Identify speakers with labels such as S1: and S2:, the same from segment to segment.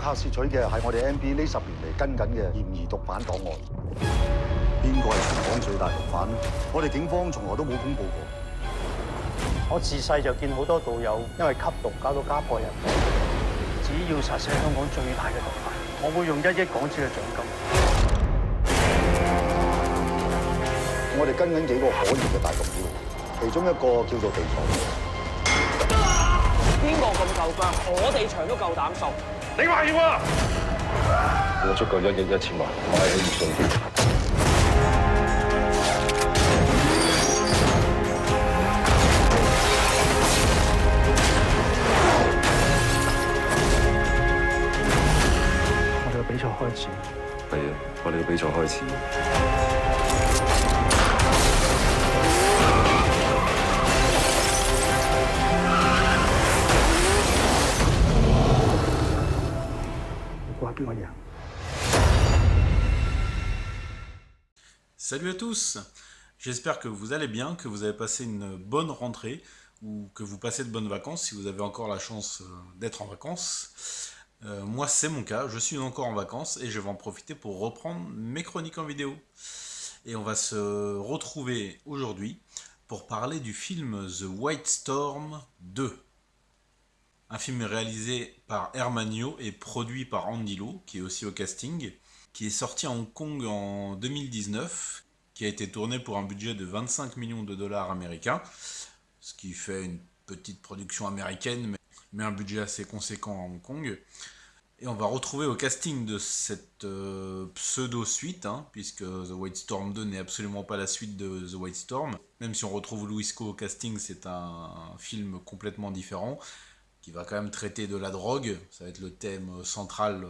S1: 克攝取嘅係我哋 NBA 呢10年嚟跟緊嘅嫌疑毒販檔案。邊個係全港最大毒販？我哋警方從來都冇公佈過。
S2: 我自細就見好多道友因為吸毒搞到家破人亡。只要殺死香港最大嘅毒販，我會用1億港紙嘅獎金。
S1: 我哋跟緊幾個可疑嘅大毒梟，其中一個叫做地藏。
S3: 邊個咁夠薑？我哋場都夠膽掃。
S4: 你話要啊？
S5: 我足夠1億1000萬買起葉信傑。
S2: 我哋嘅比賽開始。
S5: 係啊，我哋嘅比賽開始。
S6: Salut à tous, j'espère que vous allez bien, que vous avez passé une bonne rentrée ou que vous passez de bonnes vacances si vous avez encore la chance d'être en vacances. Moi c'est mon cas, je suis encore en vacances et je vais en profiter pour reprendre mes chroniques en vidéo. Et on va se retrouver aujourd'hui pour parler du film The White Storm 2. Un film réalisé par Hermanio et produit par Andy Lau, qui est aussi au casting, qui est sorti à Hong Kong en 2019, qui a été tourné pour un budget de 25 millions de dollars américains, ce qui fait une petite production américaine, mais un budget assez conséquent à Hong Kong. Et on va retrouver au casting de cette pseudo-suite, puisque The White Storm 2 n'est absolument pas la suite de The White Storm. Même si on retrouve Louis Co au casting, c'est un film complètement différent, qui va quand même traiter de la drogue. Ça va être le thème central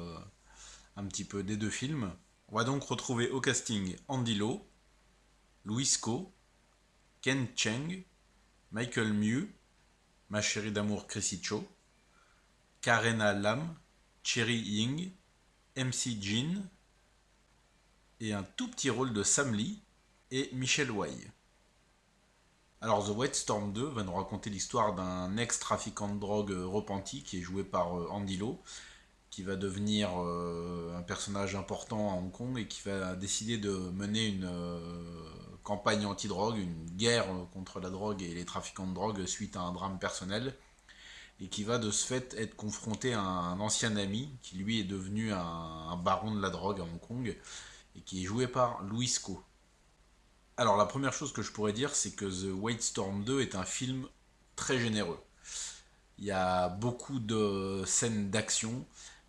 S6: un petit peu des deux films. On va donc retrouver au casting Andy Lau, Louis Co, Ken Cheng, Michael Mew, ma chérie d'amour Chrissy Cho, Karena Lam, Cherry Ying, MC Jin, et un tout petit rôle de Sam Lee et Michelle Wai. Alors The White Storm 2 va nous raconter l'histoire d'un ex-trafiquant de drogue repenti qui est joué par Andy Lau, qui va devenir un personnage important à Hong Kong et qui va décider de mener une campagne anti-drogue, une guerre contre la drogue et les trafiquants de drogue suite à un drame personnel, et qui va de ce fait être confronté à un ancien ami qui lui est devenu un baron de la drogue à Hong Kong et qui est joué par Louis Co. Alors la première chose que je pourrais dire, c'est que The White Storm 2 est un film très généreux. Il y a beaucoup de scènes d'action,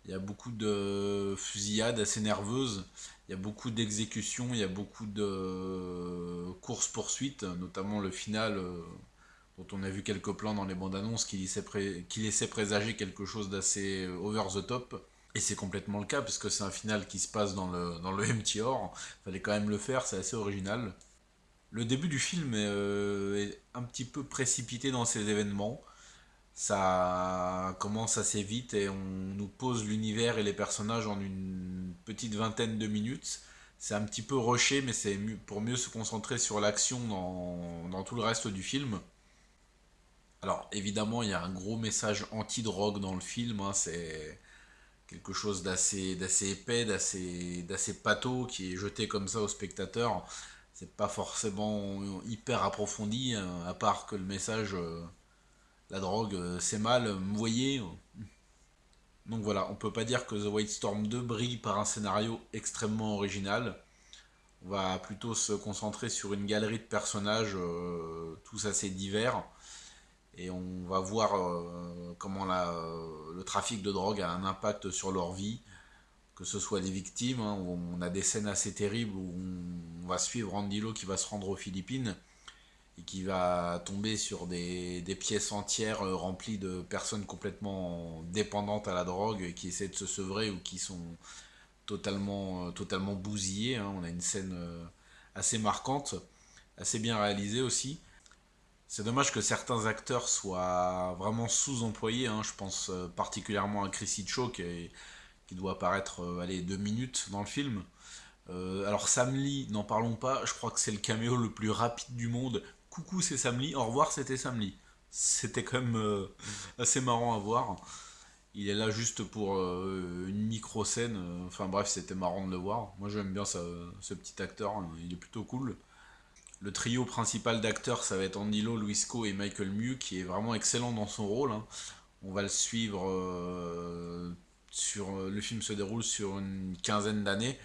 S6: il y a beaucoup de fusillades assez nerveuses, il y a beaucoup d'exécutions, il y a beaucoup de courses-poursuites, notamment le final dont on a vu quelques plans dans les bandes annonces qui laissait présager quelque chose d'assez over the top. Et c'est complètement le cas, puisque c'est un final qui se passe dans le MTR, il fallait quand même le faire, c'est assez original. Le début du film est un petit peu précipité dans ces événements. Ça commence assez vite et on nous pose l'univers et les personnages en une petite vingtaine de minutes. C'est un petit peu rushé, mais c'est pour mieux se concentrer sur l'action dans tout le reste du film. Alors évidemment, il y a un gros message anti-drogue dans le film. C'est quelque chose d'assez épais, d'assez pâteau qui est jeté comme ça au spectateur. C'est pas forcément hyper approfondi, à part que le message, la drogue, c'est mal, vous voyez. Donc voilà, on peut pas dire que The White Storm 2 brille par un scénario extrêmement original. On va plutôt se concentrer sur une galerie de personnages, tous assez divers. Et on va voir comment le trafic de drogue a un impact sur leur vie, que ce soit des victimes, où on a des scènes assez terribles où on va suivre Andy Lau qui va se rendre aux Philippines et qui va tomber sur des pièces entières remplies de personnes complètement dépendantes à la drogue et qui essaient de se sevrer ou qui sont totalement bousillées. On a une scène assez marquante, assez bien réalisée aussi. C'est dommage que certains acteurs soient vraiment sous-employés. Je pense particulièrement à Chrissy Cho qui doit apparaître 2 minutes dans le film. Alors Sam Lee, n'en parlons pas, je crois que c'est le caméo le plus rapide du monde. Coucou, c'est Sam Lee, au revoir, c'était Sam Lee. C'était quand même assez marrant à voir. Il est là juste pour une micro-scène. Enfin bref, c'était marrant de le voir. Moi j'aime bien ce petit acteur, hein, il est plutôt cool. Le trio principal d'acteurs, ça va être Andy Lau, Louis Coe et Michael Mew, qui est vraiment excellent dans son rôle, hein. On va le suivre le film se déroule sur une quinzaine d'années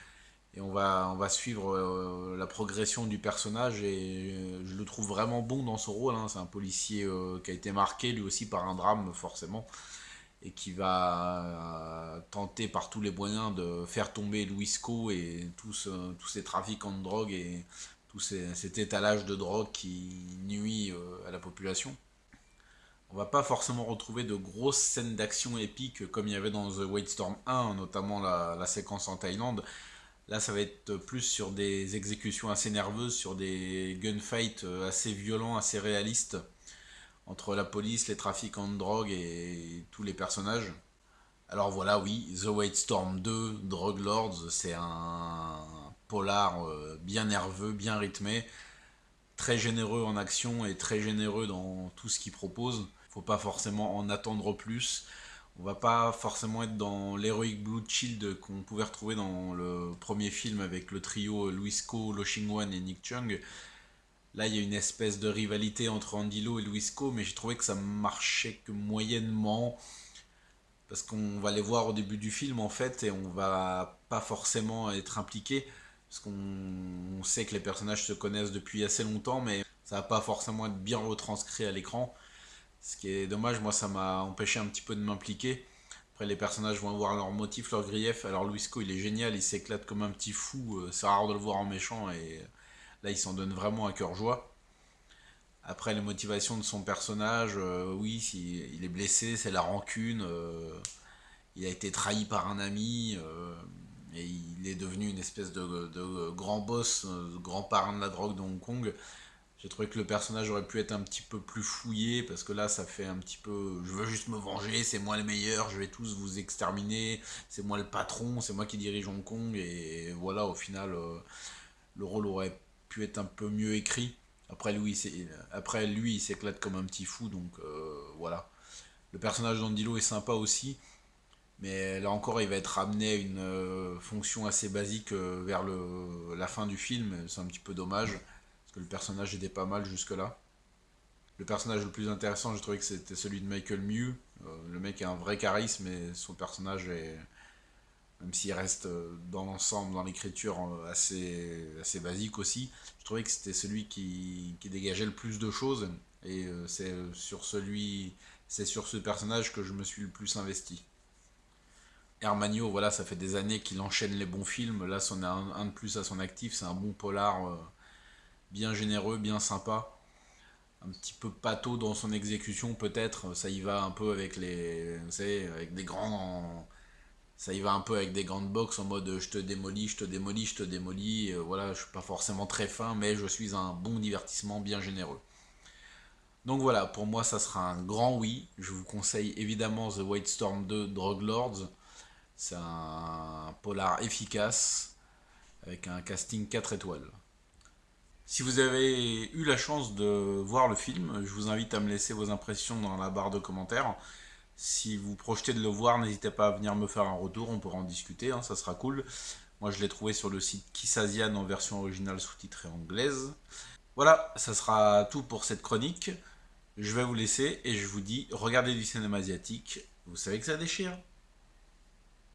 S6: et on va suivre la progression du personnage et je le trouve vraiment bon dans son rôle, hein. C'est un policier qui a été marqué lui aussi par un drame forcément et qui va tenter par tous les moyens de faire tomber Louis Coe et tous ces trafiquants de drogue et cet étalage de drogue qui nuit à la population. On va pas forcément retrouver de grosses scènes d'action épiques comme il y avait dans The White Storm 1, notamment la séquence en Thaïlande. Là, ça va être plus sur des exécutions assez nerveuses, sur des gunfights assez violents, assez réalistes, entre la police, les trafiquants de drogue et tous les personnages. Alors voilà, oui, The White Storm 2, Drug Lords, c'est un polar bien nerveux, bien rythmé, très généreux en action et très généreux dans tout ce qu'il propose. Faut pas forcément en attendre plus. On va pas forcément être dans l'Heroic Blue Shield qu'on pouvait retrouver dans le premier film avec le trio Louis Coe, Lo Ching-wan et Nick Chung. Là, il y a une espèce de rivalité entre Andy Lau et Louis Coe, mais j'ai trouvé que ça marchait que moyennement. Parce qu'on va les voir au début du film en fait, et on va pas forcément être impliqué. Parce qu'on sait que les personnages se connaissent depuis assez longtemps, mais ça va pas forcément être bien retranscrit à l'écran. Ce qui est dommage, moi ça m'a empêché un petit peu de m'impliquer. Après les personnages vont avoir leurs motifs, leurs griefs. Alors Louis Coe il est génial, il s'éclate comme un petit fou, c'est rare de le voir en méchant et là il s'en donne vraiment à cœur joie. Après les motivations de son personnage, oui, il est blessé, c'est la rancune, il a été trahi par un ami, et il est devenu une espèce de grand boss, grand parrain de la drogue de Hong Kong. J'ai trouvé que le personnage aurait pu être un petit peu plus fouillé, parce que là, ça fait un petit peu... Je veux juste me venger, c'est moi le meilleur, je vais tous vous exterminer, c'est moi le patron, c'est moi qui dirige Hong Kong, et voilà, au final, le rôle aurait pu être un peu mieux écrit. Après, lui, il s'éclate comme un petit fou, donc voilà. Le personnage d'Andy Lau est sympa aussi, mais là encore, il va être ramené à une fonction assez basique vers la fin du film, c'est un petit peu dommage que le personnage était pas mal jusque-là. Le personnage le plus intéressant, j'ai trouvé que c'était celui de Michael Mew. Le mec a un vrai charisme et son personnage est, même s'il reste dans l'ensemble, dans l'écriture, assez basique aussi, je trouvais que c'était celui qui dégageait le plus de choses et c'est sur ce personnage que je me suis le plus investi. Hermagno, voilà, ça fait des années qu'il enchaîne les bons films. Là, c'en a un de plus à son actif, c'est un bon polar bien généreux, bien sympa, un petit peu pâteau dans son exécution peut-être, ça y va un peu avec vous savez, avec des grands, ça y va un peu avec des grandes box en mode je te démolis, je te démolis, je te démolis, voilà, je suis pas forcément très fin, mais je suis un bon divertissement bien généreux. Donc voilà, pour moi ça sera un grand oui, je vous conseille évidemment The White Storm 2 Drug Lords, c'est un polar efficace, avec un casting 4 étoiles. Si vous avez eu la chance de voir le film, je vous invite à me laisser vos impressions dans la barre de commentaires. Si vous projetez de le voir, n'hésitez pas à venir me faire un retour, on pourra en discuter, hein, ça sera cool. Moi je l'ai trouvé sur le site Kissasian en version originale sous-titrée anglaise. Voilà, ça sera tout pour cette chronique. Je vais vous laisser et je vous dis, regardez du cinéma asiatique, vous savez que ça déchire.